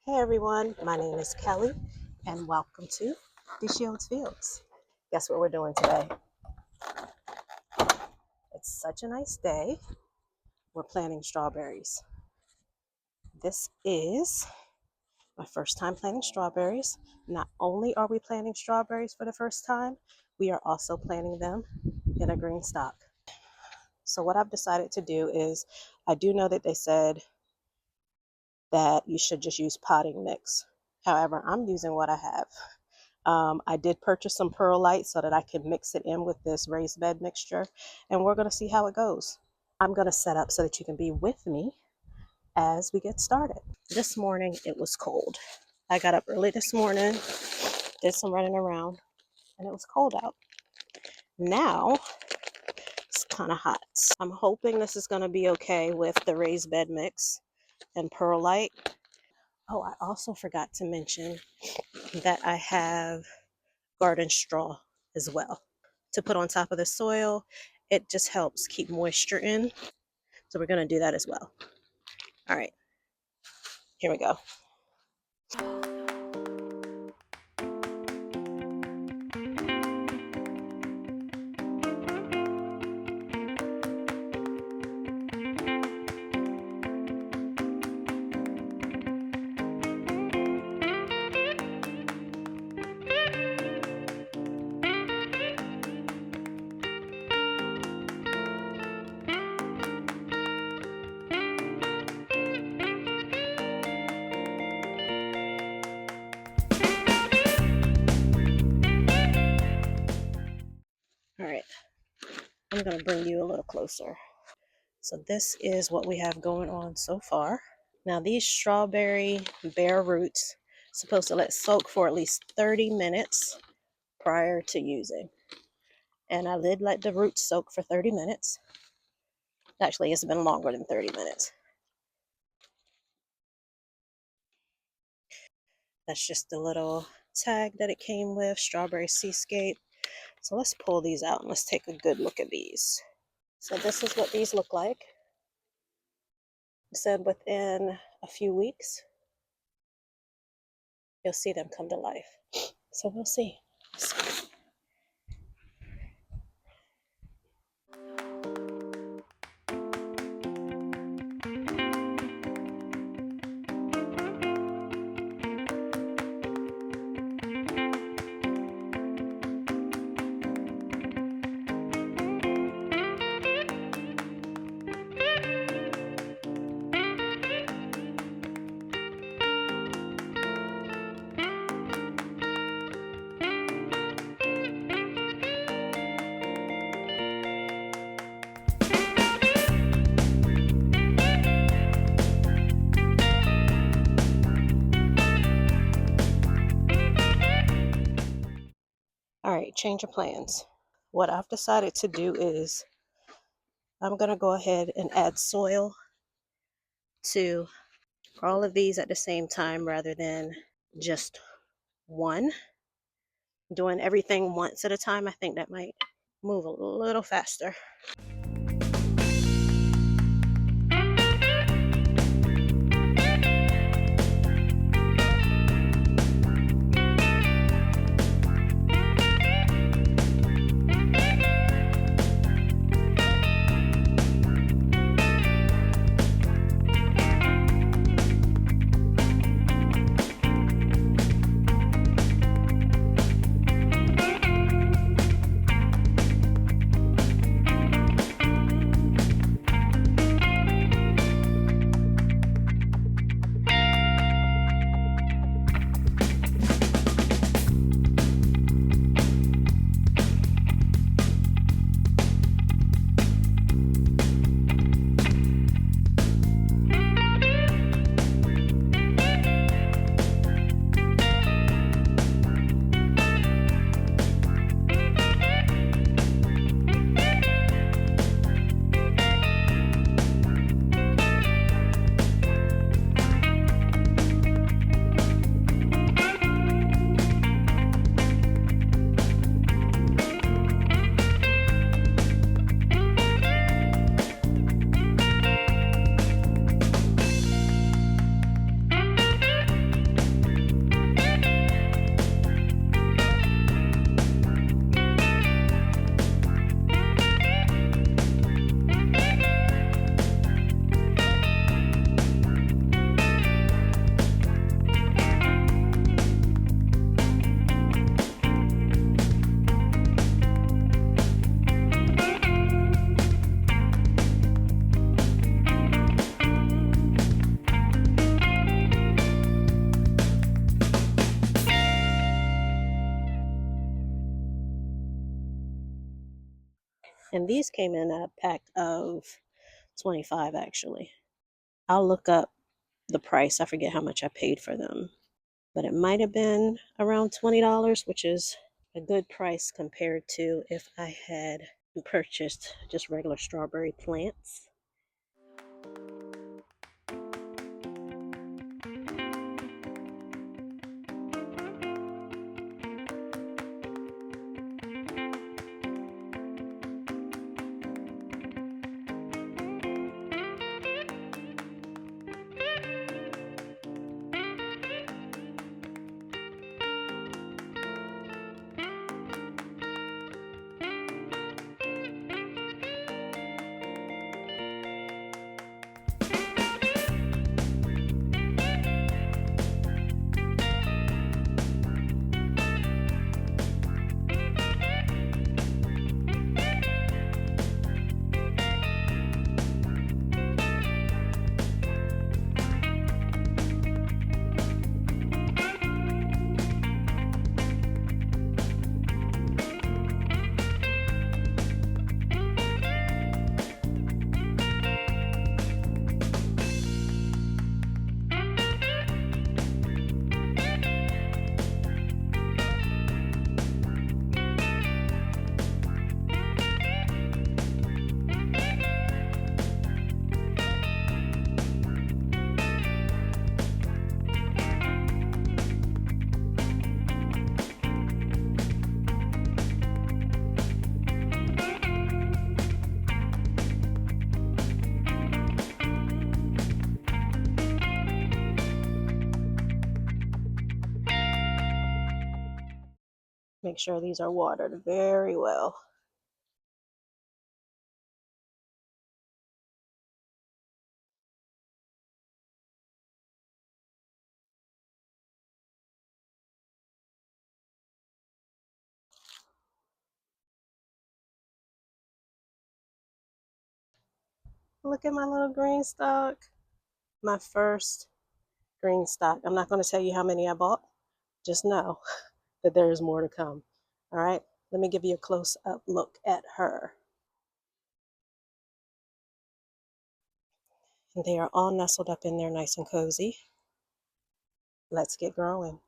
Hey everyone, my name is Kelly and welcome to DeShields Fields. Guess what we're doing today? It's such a nice day. We're planting strawberries. This is my first time planting strawberries. Not only are we planting strawberries for the first time, we are also planting them in a GreenStalk. So what I've decided to do is, I do know that they said that you should just use potting mix. However, I'm using what I have. I did purchase some perlite so that I can mix it in with this raised bed mixture, and we're going to see how it goes. I'm going to set up so that you can be with me as we get started. This morning it was cold. I got up early this morning, did some running around, and it was cold out. Now it's kind of hot. I'm hoping this is going to be okay with the raised bed mix and perlite. Oh, I also forgot to mention that I have garden straw as well to put on top of the soil. It just helps keep moisture in. So we're going to do that as well. All right, here we go. All right, I'm going to bring you a little closer. So this is what we have going on so far. Now these strawberry bare roots are supposed to let soak for at least 30 minutes prior to using. And I did let the roots soak for 30 minutes. Actually, it's been longer than 30 minutes. That's just the little tag that it came with, strawberry seascape. So let's pull these out and let's take a good look at these. So this is what these look like. It said within a few weeks, you'll see them come to life. So we'll see. All right, change of plans. What I've decided to do is I'm going to go ahead and add soil to all of these at the same time rather than just one. Doing everything once at a time, I think that might move a little faster. And these came in a pack of 25 actually. I'll look up the price. I forget how much I paid for them, but it might have been around $20, which is a good price compared to if I had purchased just regular strawberry plants. Make sure these are watered very well. Look at my little GreenStalk. My first GreenStalk. I'm not going to tell you how many I bought. Just know that there is more to come. All right, let me give you a close-up look at her. And they are all nestled up in there nice and cozy. Let's get growing.